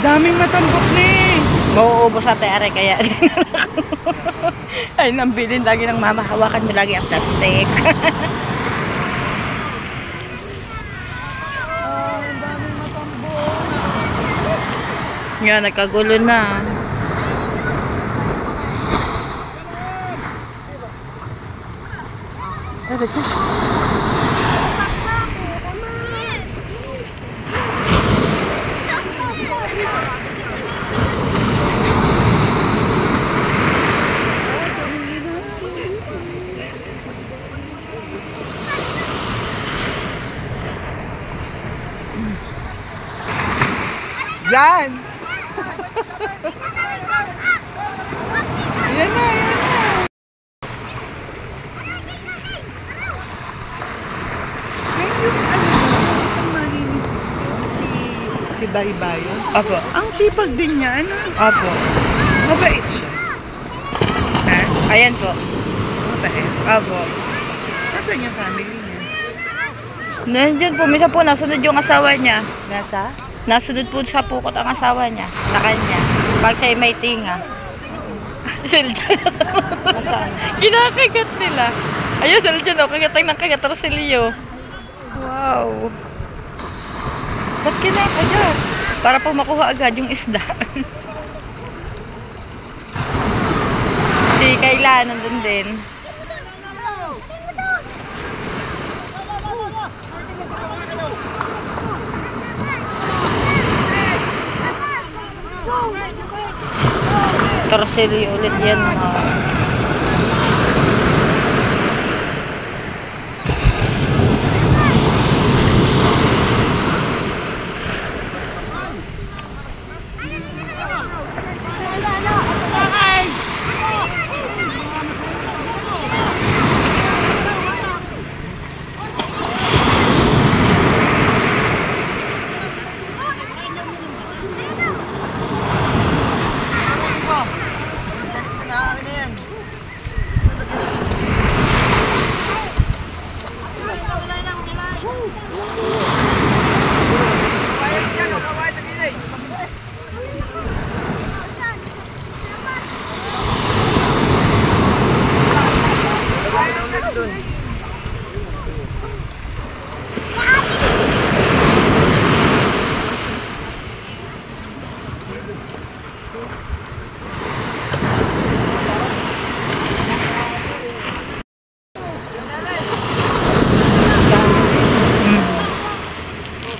Daming matambok na eh. Mauubos sa tere kaya. Ay, nambilin lagi ng mama. Hawakan mo lagi ang plastic. Daming matambok. Yan, nagkagulo na. Yan! Yan na, yan na! Isang malinis si Baybayo. Apo. Ang sipag din niya, ano? Apo. Mabait siya. Ha? Ayan po. Mabait. Apo. Nasaan yung family niya? Nandiyan po. Misa po, nasunod yung asawa niya. Nasa? Nasunod po siya pukot ang asawa niya. Sa kanya. Pag siya'y may tinga. Nasaan? Kinakagat nila. Ayun, sila dyan, oh. Kagatang ng kagatar si Leo. Wow. Ba't kinakagat? Para po makuha agad yung isda. Si Kayla, nandun din. Torsilyo ulit yan, mga.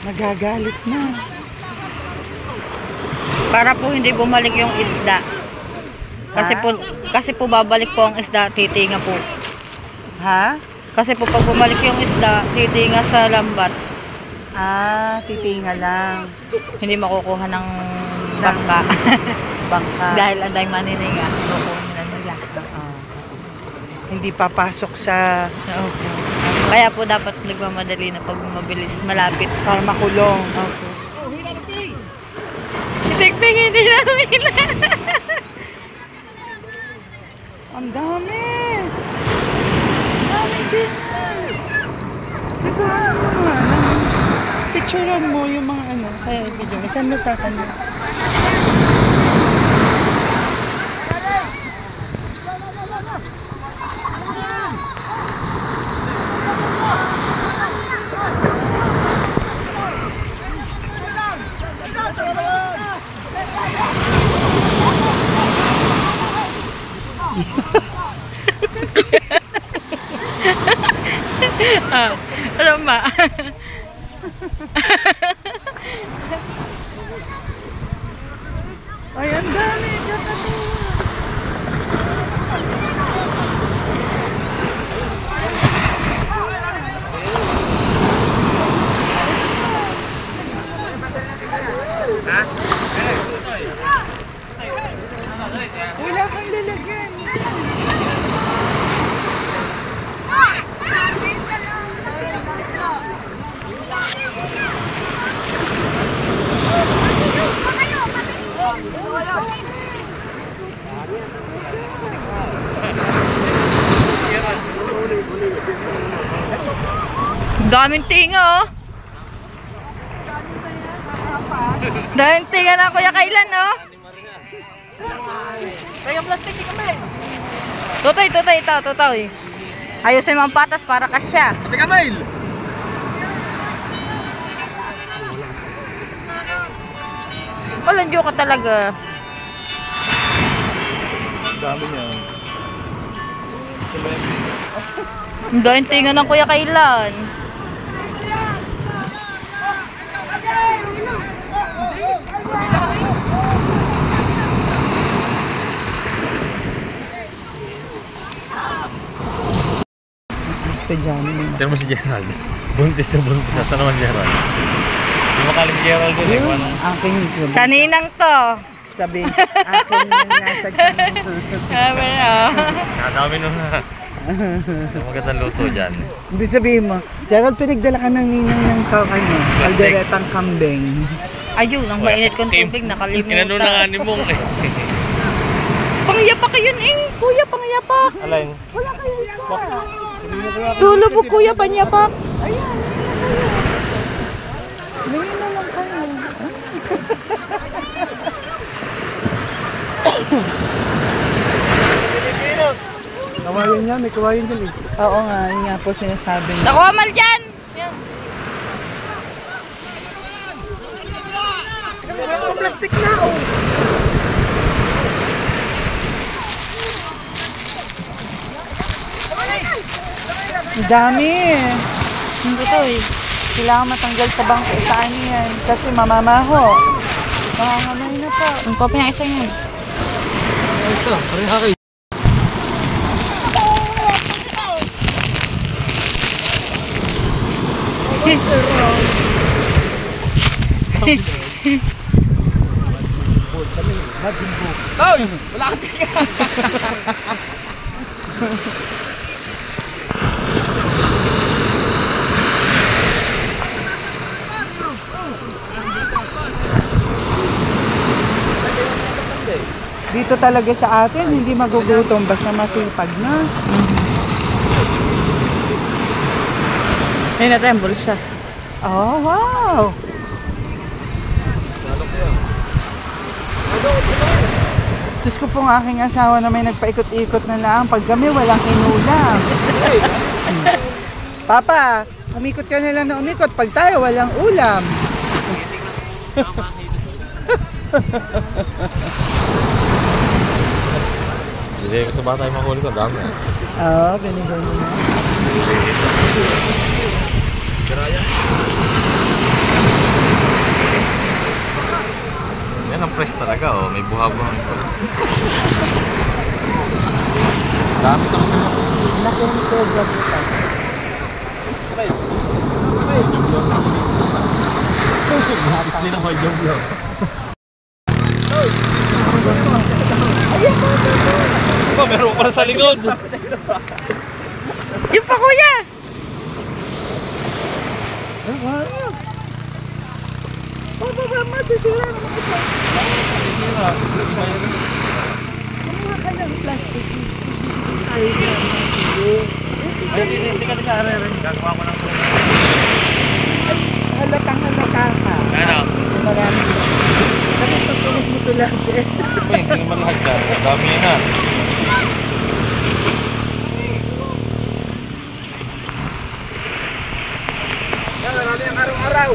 Nagagalit na. Para po hindi bumalik yung isda. Kasi po babalik po ang isda, titinga po. Ha? Kasi po pag bumalik yung isda, titinga sa lambat. Ah, titinga lang. Hindi makukuha ng bangka. Bangka. Dahil anday manininga, kukunin nila. Hindi papasok sa Opo. Kaya po dapat nagmamadali na pag mabilis, malapit. para makulong. Opo. Ipigpig, hindi na nila. Ang dami! Dami din! Dito picturean mo yung mga ano, kaya video. Saan mo sa kanya? Ano ba? Ay, ang dami! Wala kang lalagyan. Daming tinga, oh. Dahil tinga na Kuya Kailan, no? Kaya plastic di kami. Tutoy, ito, tutoy. Ayusin mo ang patas para kasya. Ate Kamail! Walang joke ka talaga. Dami niya. Dahil tinga ng Kuya Kailan. Sa Johnny. Tignan mo si Gerald. Buntis na buntis. Saan naman Gerald? Hindi makalim si Gerald doon eh. Paano? Akin yung sabi. Sa ninang to. Sabi, akin yung nasa tiyan. Sabi na. Nakadami nun ha. Ang magandang luto dyan. Hindi sabihin mo, Gerald, pinagdala ka ng ninang ng kalderetang kambing. Ayun, ang mainit kong tubig, nakalimutan. Inano na nga ni Mong eh. Pangyapak yun eh. Kuya, pangyapak. Alin? Wala kayo isa. Lulubog kuya, panyapak. Ayan, hindi na lang kayo. Kawayan niya, may kawayan dyan eh. Oo nga, yun nga po sinasabi niya. Naku, amal dyan. Yan. Plastic na, oh. Ang dami. Hindi to eh. Kailangan matanggal sa bangko itaan yan. Kasi mamamaho. Mahangamay na po. Ang kopi ng isa yan. Ito, hari-hari. Ay! Wala kang tingin! Dito talaga sa atin, hindi magugutom basta masipag na. Ayun natin ang bulsa. Oh, wow! Diyos ko pong aking asawa na may nagpaikot-ikot na lang. Pag kami, walang inulam. Papa, umikot ka na lang na umikot. Pag tayo, walang ulam. Hindi, gusto ba tayo mahuli ko? Dami. Oo, binigay mo na. Geraya. Yan ang fresh talaga oh. May buha-buhang ito. Dami ito kasi. Laki ng program ito. Isli na ko yung oh, meron pa sa likod. Yung pa kuya! Ay, wow! Papa, masisira naman ito. Kumuha ka ng plastic. Ay, Hindi ka sa rin. Gagawa ko lang ito. halatang halata ka. Ano? Marami. Kasi tutulog mo ito lahat eh. Uy, hindi naman lahat ka. Dami yan ha. Yan, marami ang araw-araw.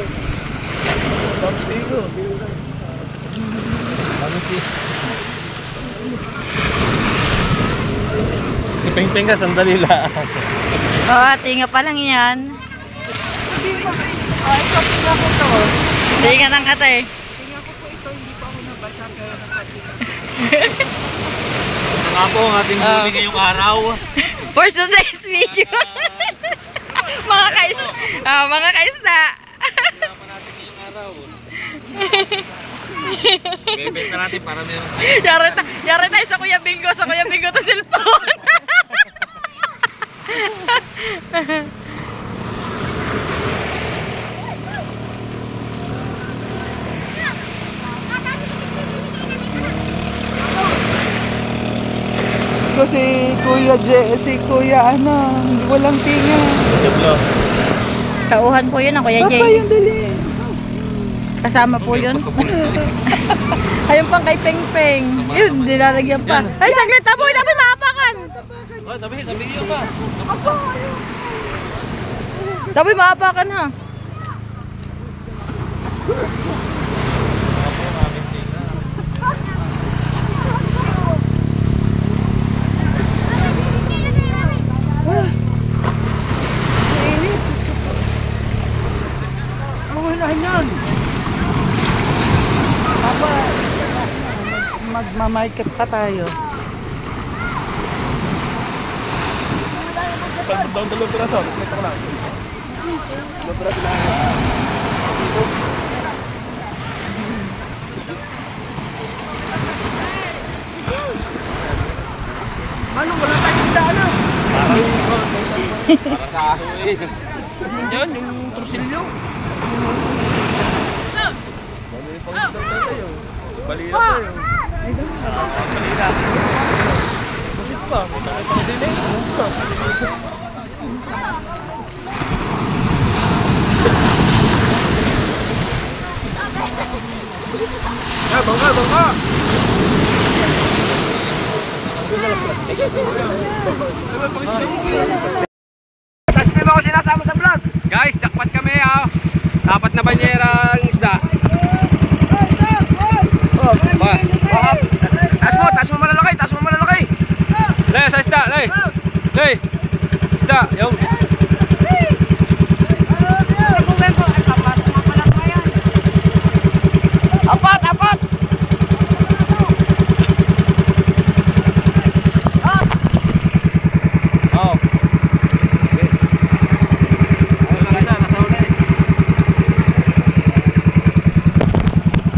Pampigo. Si Peng-Peng ka, sandali lang. Oo, tinga pa lang yan. Sabihin mo, ay, copy na ko to. Tinga ng kate. Tingnan ko po ito, hindi pa ako nabasa pero nakatingin. Ito nga po ang ating huli ngayong araw. For today's video. mga kaisda. Hirapan natin ngayong araw. Bebenta natin para meron tayo. Yari tayo sa Kuya Bingo. Sa Kuya Bingo to cellphone. Si Kuya ano, hindi walang tinga. Jablo. Tauhan po yun ang Kuya Papa, Jay. yung dali. Kasama po yun. Ayun pang kay Peng Peng. Yun, nilalagyan pa. Ay, saglit. Taboy, maapakan. Oh, tabi yun ba? Taboy, maapakan ha. Mainit, Diyos ko po. Wala yan. Papa, magmamarket pa tayo. Dalawang piraso. Ito ko lang. Dalawang piraso lang. Ano, wala tayong isda, ano? Parang kahoy. Yan, yung trusilyo. Balila pa yun. Balila. Busit pa. Ito din eh. Bangka. Tapos hindi mo ako sinasama sa vlog. Guys, jackpot kami ah. Dapat na banyera ang isda. Taas mo malalaki. Lay, sa isda, lay. Lay. Isda, yung. Apat. Oh.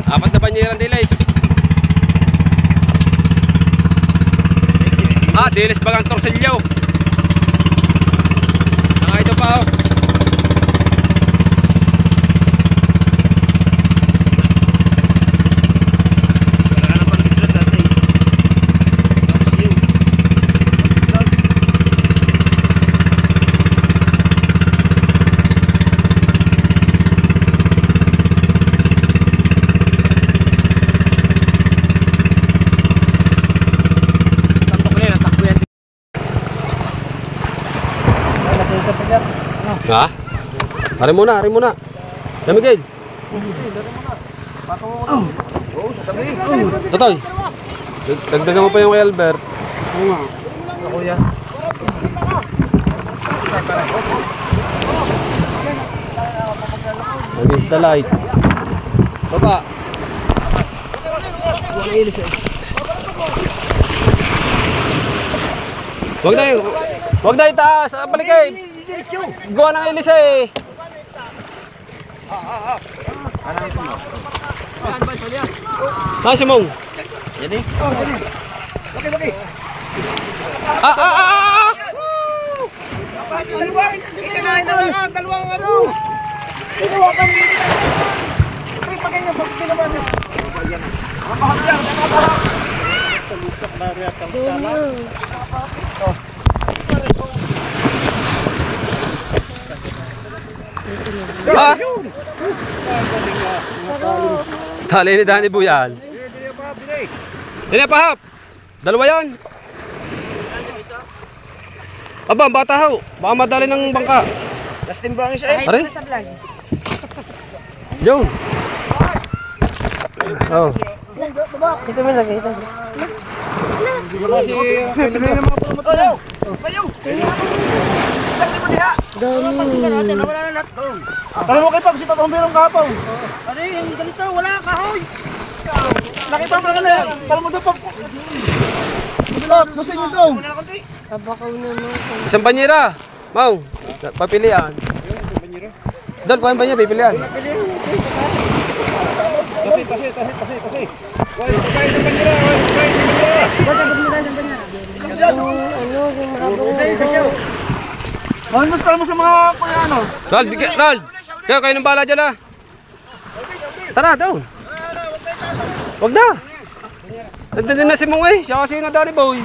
Apat na banyeran dilis. Dilis bagang torsilyo. Ito pa oh. Ha? Ari muna. Ya Miguel. Totoy. Dagdagan mo pa yung kay Albert. Ako yan. Against the light. Baba. Wag na itaas. Balik kayo. Gawa ng ilis eh. Si Mong. Yan eh. Laki. Isa na dalawang ano. Tinawakan. Pagkanya pagkinaban. Tali ni Dani Buyal. Ini pa hap. Dalawa yan. Aba, bata ho. Baka madali ng bangka. Justin Bangis eh. Are? Jom. Oh. Ito mo lagi. Pili na mga promotor. Bayo. Tara mo kay Pag, si Papahumbirong kapaw. Ano yung ganito, wala kahoy. Nakita mo na yan. Tara mo doon pa. Pag, dosin nyo doon. Kabakaw naman. Isang banyera. Mau. Papilian. Doon, kuha yung banyera, pipilian. Kasi. Wala ko kayo ng banyera. Mahalmusta mo sa mga kuya ano? Ral. Kaya kayo ng bala dyan ah. Tara, doon. Wag na. Nagdadin na si Mong eh. Siya kasi yung nadali boy.